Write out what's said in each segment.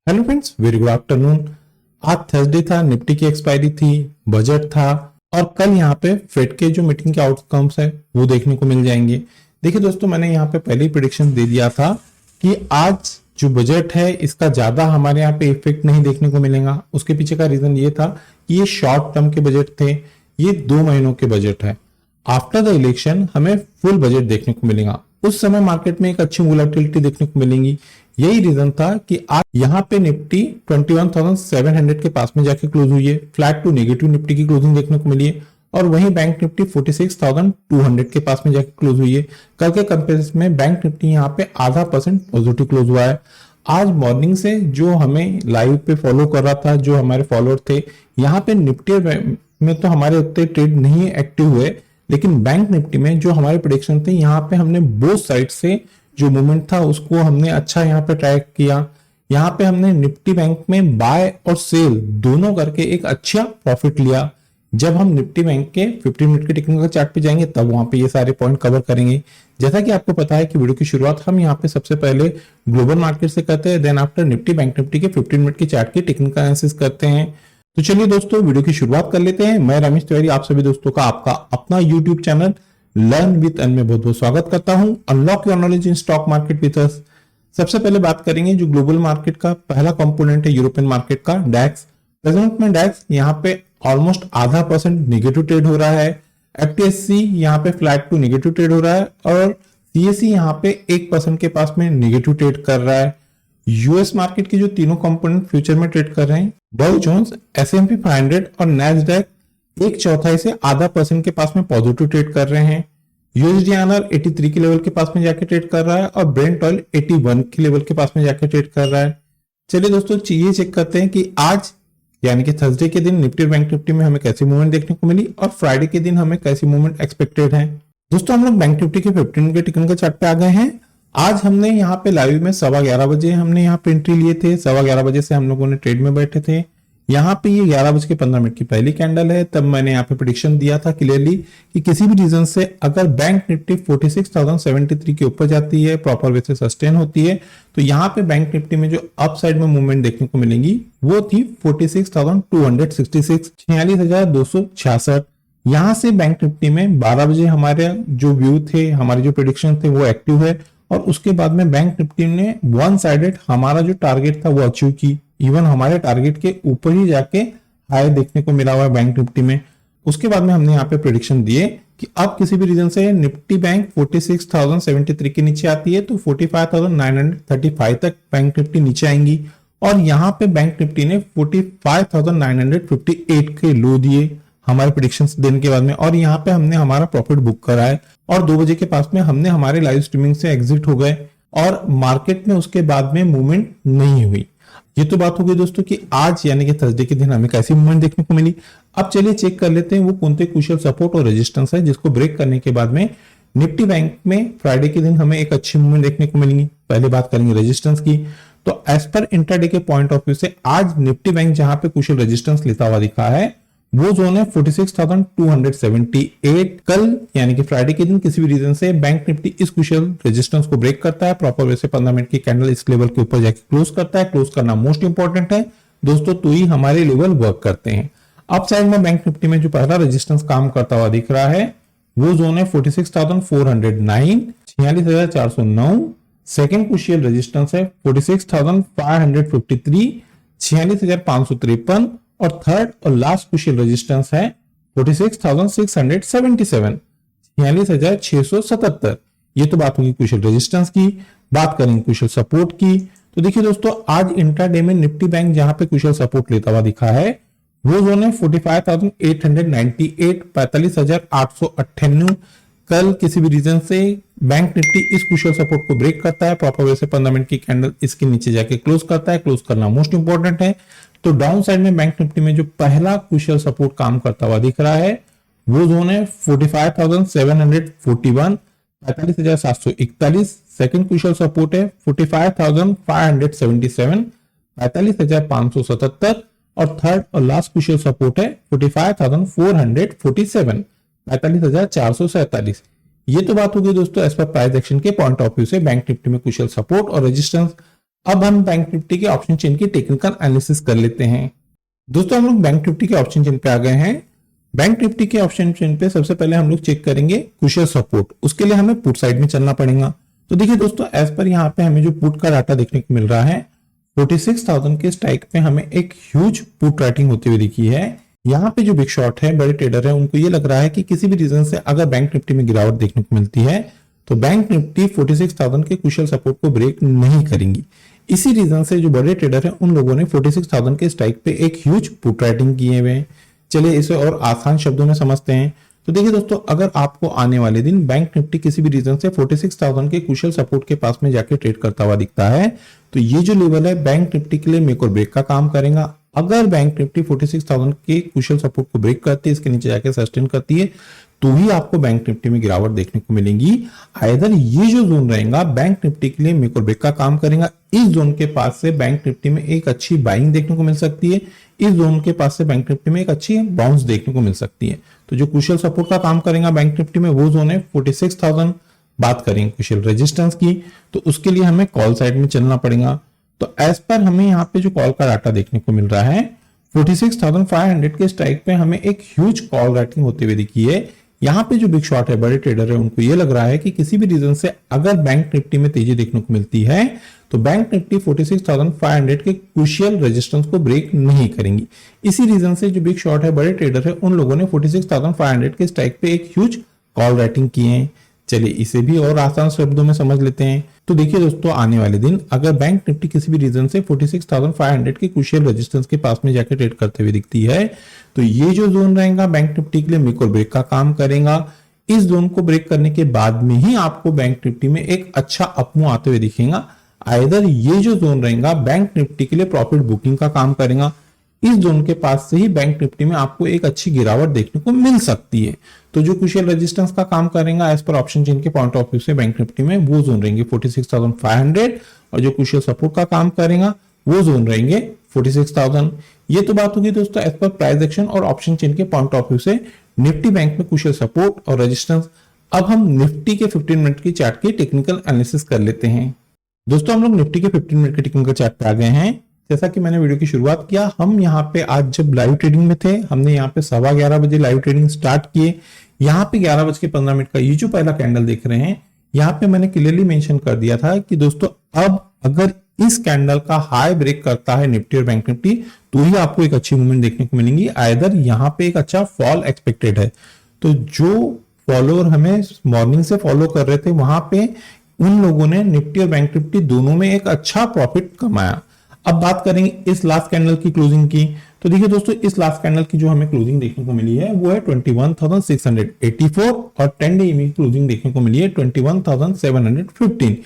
Hello friends, very good afternoon. आज Thursday था, Nifty की एक्सपायरी थी, बजट था और कल यहाँ पे फेड के जो मीटिंग के आउटकम्स है वो देखने को मिल जाएंगे। देखिए दोस्तों, मैंने यहाँ पे पहले ही प्रेडिक्शन दे दिया था कि आज जो बजट है इसका ज्यादा हमारे यहाँ पे इफेक्ट नहीं देखने को मिलेगा। उसके पीछे का रीजन ये था कि ये शॉर्ट टर्म के बजट थे, ये 2 महीनों के बजट है। आफ्टर द इलेक्शन हमें फुल बजट देखने को मिलेगा, उस समय मार्केट में एक अच्छी वोलेटिलिटी देखने को मिलेंगी। यही रीजन था कि आज यहाँ पे निफ्टी 21,700 के पास में जाके क्लोज हुई है, फ्लैट टू नेगेटिव निफ्टी की क्लोजिंग देखने को मिली है। और वहीं बैंक निफ्टी 46,200 के पास में जाके क्लोज हुई है। कल के कंपेरिजन में बैंक निफ्टी यहाँ पे 0.5% पॉजिटिव क्लोज हुआ है। आज मॉर्निंग से जो हमें लाइव पे फॉलो कर रहा था, जो हमारे फॉलोअर थे, यहाँ पे निफ्टी में तो हमारे उतने ट्रेड नहीं एक्टिव हुए, लेकिन बैंक निफ्टी में जो हमारे प्रेडिक्शन थे यहाँ पे हमने बोथ साइड से जो मूवमेंट था उसको हमने अच्छा यहाँ पे ट्रैक किया। यहाँ पे हमने निफ्टी बैंक में बाय और सेल दोनों करके एक अच्छा प्रॉफिट लिया। जब हम निफ्टी बैंक के 15 मिनट के टेक्निकल चार्ट पे जाएंगे तब वहां पे ये सारे पॉइंट कवर करेंगे। जैसा कि आपको पता है कि वीडियो की शुरुआत हम यहाँ पे सबसे पहले ग्लोबल मार्केट से करते हैं, then after nifty bank nifty के 15 मिनट के चार्ट की टेक्निकल एनालिसिस करते हैं। तो चलिए दोस्तों, वीडियो की शुरुआत कर लेते हैं। मैं रमेश तिवारी आप सभी दोस्तों का आपका अपना यूट्यूब चैनल लर्न विद अन में बहुत बहुत स्वागत करता हूं। Unlock your knowledge in stock market with us. सबसे पहले बात करेंगे जो ग्लोबल मार्केट का पहला कंपोनेंट है यूरोपियन मार्केट का डैक्स। प्रेजेंट में डैक्स यहाँ पे ऑलमोस्ट 0.5% नेगेटिव ट्रेड हो रहा है। एफटीएससी यहाँ पे फ्लैट टू नेगेटिव ट्रेड हो रहा है और सीएसई यहाँ पे 1% के पास में नेगेटिव ट्रेड कर रहा है। यूएस मार्केट की जो तीनों कंपोनेंट फ्यूचर में ट्रेड कर रहे हैं, डाउ जोन्स, एसएनपी 500 और नैस्डैक 1/4 से 0.5% के पास में पॉजिटिव ट्रेड कर रहे हैं। यूएसडीआईएनआर 83 के लेवल के पास में जाके ट्रेड कर रहा है और ब्रेंट ऑयल 81 के लेवल के पास में जाके ट्रेड कर रहा है। चलिए दोस्तों, ये चेक करते हैं कि आज यानी कि थर्सडे के दिन निफ्टी बैंक निफ्टी में हमें कैसी मूवमेंट देखने को मिली और फ्राइडे के दिन हमें कैसी मूवमेंट एक्सपेक्टेड है। दोस्तों, हम लोग बैंक निफ्टी के 15 के टेक्निकल चार्ट पे आ गए हैं। आज हमने यहाँ पे लाइव में 11:15 बजे हमने यहाँ पे एंट्री लिए थे। 11:15 बजे से हम लोगों ने ट्रेड में बैठे थे। यहाँ पे ये 11:15 की पहली कैंडल है। तब मैंने यहाँ पे प्रेडिक्शन दिया था क्लियरली कि किसी भी रीजन से अगर बैंक निफ्टी 46,073 के ऊपर जाती है, प्रॉपर वे से सस्टेन होती है, तो यहाँ पे बैंक निफ्टी में जो अप साइड में मूवमेंट देखने को मिलेंगी वो थी 46,266, 46,266। यहाँ से बैंक निफ्टी में 12 बजे हमारे जो व्यू थे, हमारे जो प्रेडिक्शन थे वो एक्टिव है और उसके बाद में बैंक निफ्टी ने वन साइडेड हमारा जो टारगेट था वो अचीव की। इवन हमारे टारगेट के ऊपर ही जाके हाई देखने को मिला हुआ है बैंक निफ्टी में। उसके बाद में हमने यहाँ पे प्रेडिक्शन दिए कि अब किसी भी रीजन से निफ्टी बैंक 46,073 के नीचे आती है तो 45,935 तक बैंक निफ्टी नीचे आएंगी और यहाँ पे बैंक निफ्टी ने 45,958 के लो दिए हमारे प्रेडिक्शंस देने के बाद में, और यहाँ पे हमने हमारा प्रॉफिट बुक करा है और 2 बजे के पास में हमने हमारे लाइव स्ट्रीमिंग से एग्जिट हो गए और मार्केट में उसके बाद में मूवमेंट नहीं हुई। ये तो बात हो गई दोस्तों कि आज यानी कि थर्सडे के दिन हमें कैसी मूवमेंट देखने को मिली। अब चलिए चेक कर लेते हैं वो कौन से क्रूशियल सपोर्ट और रेजिस्टेंस है जिसको ब्रेक करने के बाद में निफ्टी बैंक में फ्राइडे के दिन हमें एक अच्छी मूवमेंट देखने को मिलेगी। पहले बात करेंगे रेजिस्टेंस की, तो एज पर इंट्राडे के पॉइंट ऑफ व्यू से आज निफ्टी बैंक जहां पे क्रूशियल रेजिस्टेंस लेता हुआ दिखा है वो जोन है 46,278। कल यानी कि फ्राइडे के दिन किसी भी रीजन से बैंक निफ्टी इस क्रूशियल रेजिस्टेंस को ब्रेक करता है, प्रॉपर वे से 15 मिनट की कैंडल इस लेवल के ऊपर जाके क्लोज करता है। क्लोज करना मोस्ट इंपॉर्टेंट है दोस्तों, तो ही हमारे लेवल वर्क करते हैं। अप साइड में बैंक निफ्टी में जो पहला रेजिस्टेंस काम करता हुआ दिख रहा है वो जोन है 46,409, 46,409। सेकेंड क्रूशियल रेजिस्टेंस है 46,553, 46,553 और थर्ड और लास्ट क्रूशियल रेजिस्टेंस है 46,677, 46,677। ये तो बात होगी क्रूशियल रेजिस्टेंस की। बात करेंगे क्रूशियल सपोर्ट की, तो देखिए दोस्तों, आज इंट्राडे में निफ्टी बैंक जहां पे क्रूशियल सपोर्ट लेता हुआ दिखा है वो जोन है 45,898, 45,898। कल किसी भी रीजन से बैंक निफ्टी इस क्रूशियल सपोर्ट को ब्रेक करता है, प्रॉपर वे से 15 मिनट की कैंडल इसके नीचे जाके क्लोज करता है। क्लोज करना मोस्ट इंपॉर्टेंट है। तो डाउन साइड में बैंक निफ्टी में जो पहला क्रूशियल सपोर्ट काम करता हुआ दिख रहा है वो जोन है 45,741, 45,741। सेकंड क्रूशियल सपोर्ट है 45,577, 45,577 और थर्ड और लास्ट क्रूशियल सपोर्ट है 45,447, 45,447। ये तो बात होगी दोस्तों एज पर प्राइस एक्शन के पॉइंट ऑफ व्यू से बैंक निफ्टी में क्रूशियल सपोर्ट और रेजिस्टेंस। अब हम बैंक निफ्टी के ऑप्शन चेन की टेक्निकल एनालिसिस कर लेते हैं। दोस्तों हम लोग बैंक निफ्टी के ऑप्शन चेन पे आ गए हैं। बैंक निफ्टी के ऑप्शन चेन पे सबसे पहले हम लोग चेक करेंगे क्रूशियल सपोर्ट। उसके लिए हमें पुट साइड में चलना पड़ेगा। तो देखिए दोस्तों, एज पर यहाँ पे हमें जो पुट का डाटा देखने को मिल रहा है, 46,000 के स्ट्राइक पे हमें एक ह्यूज पुट राइटिंग होती हुई दिखी है। यहाँ पे जो बिग शॉट है, बड़े ट्रेडर है, उनको ये लग रहा है कि किसी भी रीजन से अगर बैंक निफ्टी में गिरावट देखने को मिलती है तो बैंक निफ्टी 46,000 के क्रूशियल सपोर्ट को ब्रेक नहीं करेंगी। इसी रीजन से जो बड़े ट्रेडर है उन लोगों ने 46,000 के स्ट्राइक पे एक ह्यूज पुट राइटिंग किए हुए हैं। चलिए इसे और आसान शब्दों में समझते हैं। तो देखिए दोस्तों, अगर आपको आने वाले दिन बैंक निफ्टी किसी भी रीजन से 46,000 के क्रूशियल सपोर्ट के पास में जाके ट्रेड करता हुआ दिखता है तो ये जो लेवल है बैंक निफ्टी के लिए मेक और ब्रेक का काम करेगा। अगर बैंक निफ्टी 46,000 के क्रूशियल सपोर्ट को ब्रेक करती है, इसके नीचे जाके सस्टेन करती है, तो ही आपको बैंक निफ्टी में गिरावट देखने को मिलेगी। आइदर ये जो जोन रहेगा बैंक निफ्टी के लिए मेक और ब्रेक का काम करेगा। इस जोन के पास से बैंक निफ्टी में एक अच्छी बाइंग देखने को मिल सकती है। इस जोन के पास से बैंक निफ्टी में एक अच्छी बाउंस देखने को मिल सकती है। तो जो क्रूशियल सपोर्ट का काम करेगा बैंक निफ्टी में वो जोन है 46,000। बात करें क्रूशियल रेजिस्टेंस की, तो उसके लिए हमें कॉल साइड में चलना पड़ेगा। तो एज पर हमें यहाँ पे जो कॉल का डाटा देखने को मिल रहा है, 46,500 के स्ट्राइक पे हमें एक ह्यूज कॉल राइटिंग होते हुए दिखी है। यहाँ पे जो बिग शॉट है, बड़े ट्रेडर है, उनको ये लग रहा है कि किसी भी रीजन से अगर बैंक निफ्टी में तेजी देखने को मिलती है तो बैंक निफ्टी 46,500 के क्रूशियल रेजिस्टेंस को ब्रेक नहीं करेंगी। इसी रीजन से जो बिग शॉट है, बड़े ट्रेडर है, उन लोगों ने 46,500 के स्ट्राइक पे एक ह्यूज कॉल राइटिंग किए हैं। चलिए इसे भी और आसान शब्दों में समझ लेते हैं। तो देखिए दोस्तों, आने वाले दिन अगर बैंक निफ्टी किसी भी रीजन से 46,500 के क्रूशियल रेजिस्टेंस के पास में जाकर ट्रेड करते हुए दिखती है तो ये जो जोन रहेगा बैंक निफ्टी के लिए मेक और ब्रेक का काम करेगा। इस जोन को ब्रेक करने के बाद में ही आपको बैंक निफ्टी में एक अच्छा अपमूव आते हुए दिखेगा। आइदर ये जो जोन रहेगा बैंक निफ्टी के लिए प्रॉफिट बुकिंग का काम करेगा। इस जोन के पास से ही बैंक निफ्टी में आपको एक अच्छी गिरावट देखने को मिल सकती है। तो जो क्रूशियल रेजिस्टेंस का काम करेगा एज पर ऑप्शन चेन के पॉइंट ऑफ व्यू से बैंक निफ्टी में वो जोन रहेंगे 46,500 और जो क्रूशियल सपोर्ट का काम करेगा वो जोन रहेंगे 46,000। ये तो बात होगी दोस्तों एज पर प्राइस एक्शन और ऑप्शन चेन के पॉइंट ऑफ व्यू से निफ्टी बैंक में क्रूशियल सपोर्ट और रेजिस्टेंस। अब हम निफ्टी के 15 मिनट की चार्ट की टेक्निकल एनालिसिस कर लेते हैं। दोस्तों हम लोग निफ्टी के 15 मिनट के टेक्निकल चार्ट पे आ गए हैं। जैसा कि मैंने वीडियो की शुरुआत किया, हम यहाँ पे आज जब लाइव ट्रेडिंग में थे, हमने यहाँ पे 11:15 बजे लाइव ट्रेडिंग स्टार्ट किए। यहाँ पे 11:15 का ये जो पहला कैंडल देख रहे हैं, यहाँ पे मैंने क्लियरली मेंशन कर दिया था कि दोस्तों अब अगर इस कैंडल का हाई ब्रेक करता है निफ्टी और बैंक निफ्टी तो ही आपको एक अच्छी मूवमेंट देखने को मिलेंगी। आइदर यहाँ पे एक अच्छा फॉल एक्सपेक्टेड है। तो जो फॉलोअर हमें मॉर्निंग से फॉलो कर रहे थे वहां पे उन लोगों ने निफ्टी और बैंक निफ्टी दोनों में एक अच्छा प्रॉफिट कमाया। अब बात करेंगे इस लास्ट कैंडल की क्लोजिंग की। तो देखिए दोस्तों, इस लास्ट कैंडल की जो हमें क्लोजिंग देखने को मिली है वो है 21,684 और 10 डे की क्लोजिंग देखने को मिली है 21,715।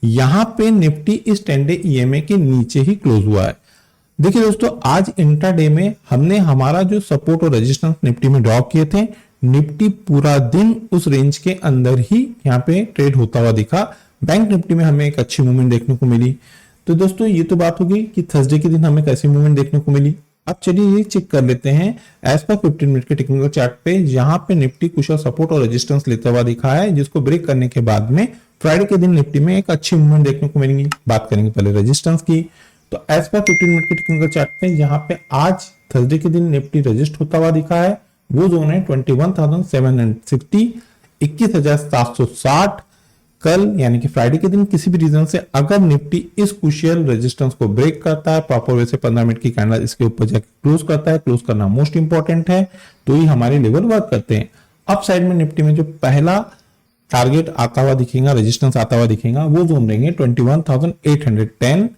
यहां पे निफ्टी इस 10 डे ईएमए के नीचे ही क्लोज हुआ है। देखिए दोस्तों, आज इंट्राडे में हमने हमारा जो सपोर्ट और रेजिस्टेंस निफ्टी में ड्रॉ किए थे, निफ्टी पूरा दिन उस रेंज के अंदर ही यहाँ पे ट्रेड होता हुआ दिखा। बैंक निफ्टी में हमें एक अच्छी मूवमेंट देखने को मिली। तो दोस्तों ये तो बात होगी कि थर्सडे के दिन हमें कैसी मूवमेंट देखने को मिली। अब चलिए ये चेक कर लेते हैं एज पर 15 मिनट के टेक्निकल चार्ट पे, जहां पे निफ्टी कुछ सपोर्ट और रेजिस्टेंस लेता हुआ दिखा है, जिसको ब्रेक करने के बाद में फ्राइडे के दिन निफ्टी में एक अच्छी मूवमेंट देखने को मिलेगी। बात करेंगे पहले रेजिस्टेंस की। तो एज पर 15 मिनट के टेक्निकल चार्ट पे जहां पे आज थर्सडे के दिन निफ्टी रजिस्ट होता हुआ दिखा है वो जोन है 21,760, 21,760। कल यानी कि फ्राइडे के दिन किसी भी रीजन से अगर निफ्टी इस क्रूशियल रेजिस्टेंस को ब्रेक करता है, प्रॉपर वे से 15 मिनट की कैंडल इसके ऊपर जाकर क्लोज करता है, क्लोज करना मोस्ट इंपॉर्टेंट है, तो ही हमारे लेवल वर्क करते हैं। अप साइड में निफ्टी में जो पहला टारगेट आता हुआ दिखेगा, रेजिस्टेंस आता हुआ दिखेगा, वो जोन रहेंगे 21,810।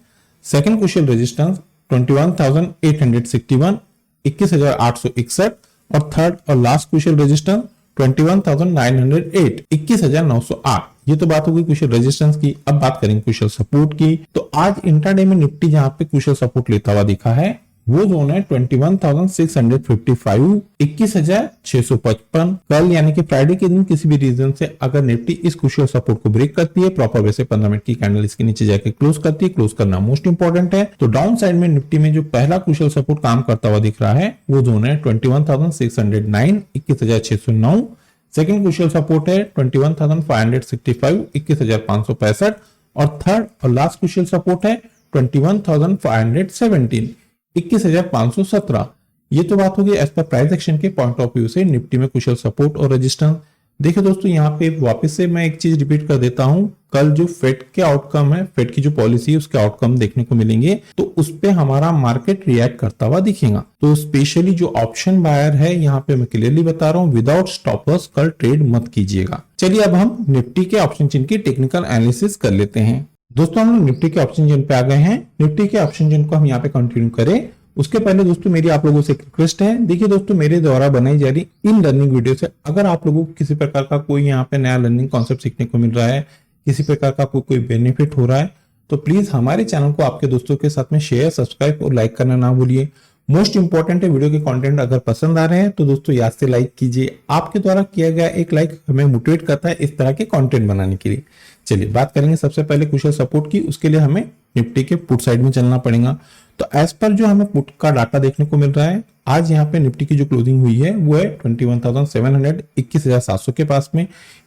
सेकंड क्रूशियल रेजिस्टेंस 21,861, 21,861 और थर्ड और लास्ट क्रूशियल रेजिस्टेंस 21,908, 21,908। ये तो बात हो गई क्रूशियल रेजिस्टेंस की। अब बात करेंगे क्रूशियल सपोर्ट की। तो आज इंट्राडे में निफ्टी जहां पे क्रूशियल सपोर्ट लेता हुआ दिखा है वो जोन है 21,655, 21,655। कल यानी कि फ्राइडे के दिन किसी भी रीजन से अगर निफ्टी इस क्रूशियल सपोर्ट को ब्रेक करती है, प्रॉपर वे से 15 मिनट की कैंडल इसके नीचे जाके क्लोज करती है, क्लोज करना मोस्ट इंपॉर्टेंट है। तो डाउन साइड में निफ्टी में जो पहला क्रूशियल सपोर्ट काम करता हुआ दिख रहा है वो जोन है 21,609, 21,609। सेकंड क्रूशियल सपोर्ट है 21,565, 21,565 और थर्ड और लास्ट क्रूशियल सपोर्ट है 21,517, 21,517। ये तो बात होगी एज पर प्राइस एक्शन के पॉइंट ऑफ व्यू से निफ्टी में कुशल सपोर्ट और रेजिस्टेंस। देखिए दोस्तों, यहाँ पे वापस से मैं एक चीज रिपीट कर देता हूँ, कल जो फेड के आउटकम है, फेड की जो पॉलिसी है उसके आउटकम देखने को मिलेंगे, तो उस पे हमारा मार्केट रिएक्ट करता हुआ दिखेगा। तो स्पेशली जो ऑप्शन बायर है, यहाँ पे मैं क्लियरली बता रहा हूँ, विदाउट स्टॉप लॉस कल ट्रेड मत कीजिएगा। चलिए अब हम निफ्टी के ऑप्शन चेन की टेक्निकल एनालिसिस कर लेते हैं। दोस्तों हम लोग निफ्टी के ऑप्शन चेन पे आ गए हैं। निफ्टी के ऑप्शन चेन को हम यहाँ पे कंटिन्यू करें उसके पहले दोस्तों मेरी आप लोगों से एक रिक्वेस्ट है। देखिए दोस्तों, मेरे द्वारा बनाई जा रही इन लर्निंग वीडियो से अगर आप लोगों को किसी प्रकार का कोई यहाँ पे नया लर्निंग कॉन्सेप्ट सीखने को मिल रहा है, किसी प्रकार का कोई बेनिफिट हो रहा है, तो प्लीज हमारे चैनल को आपके दोस्तों के साथ में शेयर, सब्सक्राइब और लाइक करना ना भूलिए। मोस्ट इंपॉर्टेंट है, वीडियो के कंटेंट अगर पसंद आ रहे हैं तो दोस्तों याद से लाइक कीजिए। आपके द्वारा किया गया एक लाइक हमें मोटिवेट करता है इस तरह के कंटेंट बनाने के लिए। चलिए बात करेंगे सबसे पहले कुशल सपोर्ट की। उसके लिए हमें निफ्टी के पुट साइड में चलना पड़ेगा। तो एज पर जो हमें पुट का डाटा देखने को मिल रहा है, आज यहाँ पे निफ्टी की जो क्लोजिंग हुई है वो है 21,700, 21,700 के पास में।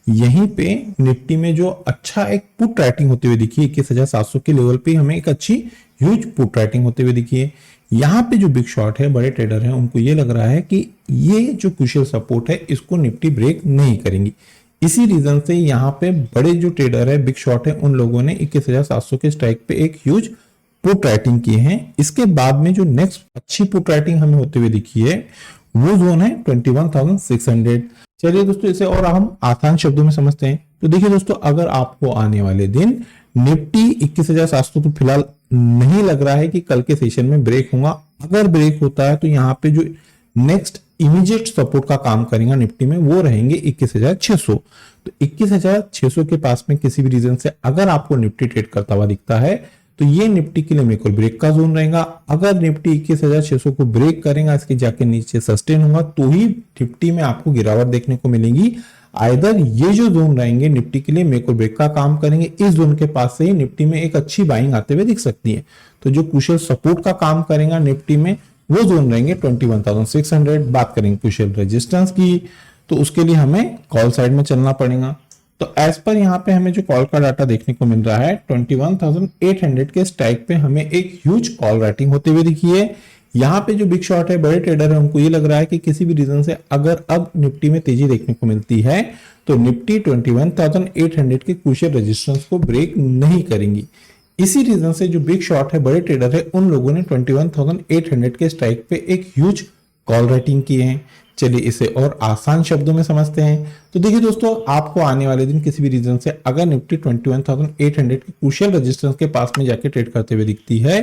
यहीं पे निफ्टी में जो अच्छा एक पुट राइटिंग होते हुए दिखी, 21,700 के लेवल पे हमें एक अच्छी ह्यूज पुट राइटिंग होते हुए दिखी है। यहाँ पे जो बिग शॉट है, बड़े ट्रेडर हैं, उनको ये लग रहा है कि ये जो क्रूशियल सपोर्ट है इसको निफ्टी ब्रेक नहीं करेंगी। इसी रीजन से यहाँ पे बड़े जो ट्रेडर है, बिग शॉट है, उन लोगों ने 21,700 के स्ट्राइक पे एक ह्यूज पुट राइटिंग की है। इसके बाद में जो नेक्स्ट अच्छी पुट राइटिंग हमें होते हुए दिखी है वो जोन है 21,600। चलिए दोस्तों, इसे और हम आसान शब्दों में समझते हैं। तो देखिए दोस्तों, अगर आपको आने वाले दिन निफ्टी 21,700 तो फिलहाल नहीं लग रहा है कि कल के सेशन में ब्रेक होगा। अगर ब्रेक होता है तो यहाँ पे जो नेक्स्ट इमीडिएट सपोर्ट का काम करेगा निफ्टी में वो रहेंगे 21,600। तो 21,600 के पास में किसी भी रीजन से अगर आपको निफ्टी ट्रेड करता हुआ दिखता है तो ये निफ्टी के लिए मेक और ब्रेक का जोन रहेगा। अगर निफ्टी 21,600 को ब्रेक करेगा, इसके जाके नीचे सस्टेन होगा, तो ही निफ्टी में आपको गिरावट देखने को मिलेगी। आइदर ये जो जोन रहेंगे निफ्टी के लिए मेक और ब्रेक का काम करेंगे, इस जोन के पास से ही निफ्टी में एक अच्छी बाइंग आते हुए दिख सकती है। तो जो क्रूशियल सपोर्ट का काम करेगा निफ्टी में वो जोन रहेंगे 21,600। बात करेंगे क्रूशियल रेजिस्टेंस की, तो उसके लिए हमें कॉल साइड में चलना पड़ेगा। तो एज पर यहाँ पे हमें जो कॉल का डाटा देखने को मिल रहा है 21,800 के स्ट्राइक पे हमें एक ह्यूज कॉल राइटिंग होते हुए दिखी है। यहाँ पे जो बिग शॉट है, बड़े ट्रेडर है, उनको ये लग रहा है कि किसी भी रीजन से अगर अब निफ्टी में तेजी देखने को मिलती है तो निफ्टी 21,800 के क्रूशियल रेजिस्टेंस को ब्रेक नहीं करेंगी। इसी रीजन से जो बिग शॉट है, बड़े ट्रेडर है, उन लोगों ने 21,800 के स्ट्राइक पे एक ह्यूज कॉल राइटिंग की है। चलिए इसे और आसान शब्दों में समझते हैं। तो देखिए दोस्तों, आपको आने वाले दिन किसी भी रीजन से अगर निफ्टी 21,800 के क्रूशियल रेजिस्टेंस के पास में जाके ट्रेड करते हुए दिखती है,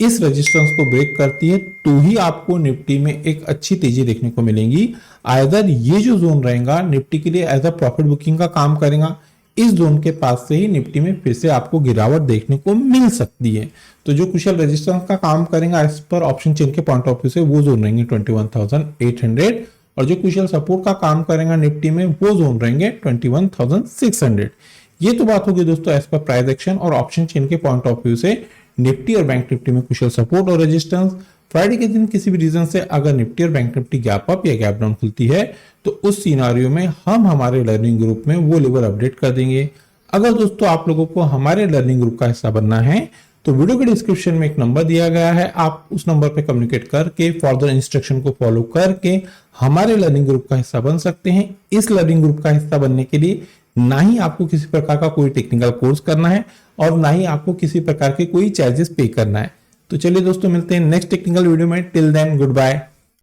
इस रेजिस्टेंस को ब्रेक करती है, तो ही आपको निफ्टी में एक अच्छी तेजी देखने को मिलेगी। आइदर ये जो जोन रहेगा निफ्टी के लिए एज अ प्रॉफिट बुकिंग का काम करेगा, इस जोन के पास से ही निफ्टी में फिर से आपको गिरावट देखने को मिल सकती है। तो जो क्रूशियल रेजिस्टेंस का काम करेगा एज पर ऑप्शन चेन के पॉइंट ऑफ व्यू से वो जोन रहेंगे 21,800, और जो क्रूशियल सपोर्ट का काम करेगा निफ्टी में वो जोन रहेंगे 21,600। ये तो बात होगी दोस्तों एज पर प्राइस एक्शन और ऑप्शन चेन के पॉइंट ऑफ व्यू से निफ्टी और बैंक निफ्टी में क्रूशियल सपोर्ट और रेजिस्टेंस। फ्राइडे के दिन किसी भी रीजन से अगर निफ्टी और बैंक निफ्टी गैप अप या गैप डाउन खुलती है तो उस सिनारियो में हम हमारे लर्निंग ग्रुप में वो लेवल अपडेट कर देंगे। अगर दोस्तों आप लोगों को हमारे लर्निंग ग्रुप का हिस्सा बनना है तो वीडियो के डिस्क्रिप्शन में एक नंबर दिया गया है, आप उस नंबर पे कम्युनिकेट करके फर्दर इंस्ट्रक्शन को फॉलो करके हमारे लर्निंग ग्रुप का हिस्सा बन सकते हैं। इस लर्निंग ग्रुप का हिस्सा बनने के लिए ना ही आपको किसी प्रकार का कोई टेक्निकल कोर्स करना है और ना ही आपको किसी प्रकार के कोई चार्जेस पे करना है। तो चलिए दोस्तों, मिलते हैं नेक्स्ट टेक्निकल वीडियो में। Till then good bye.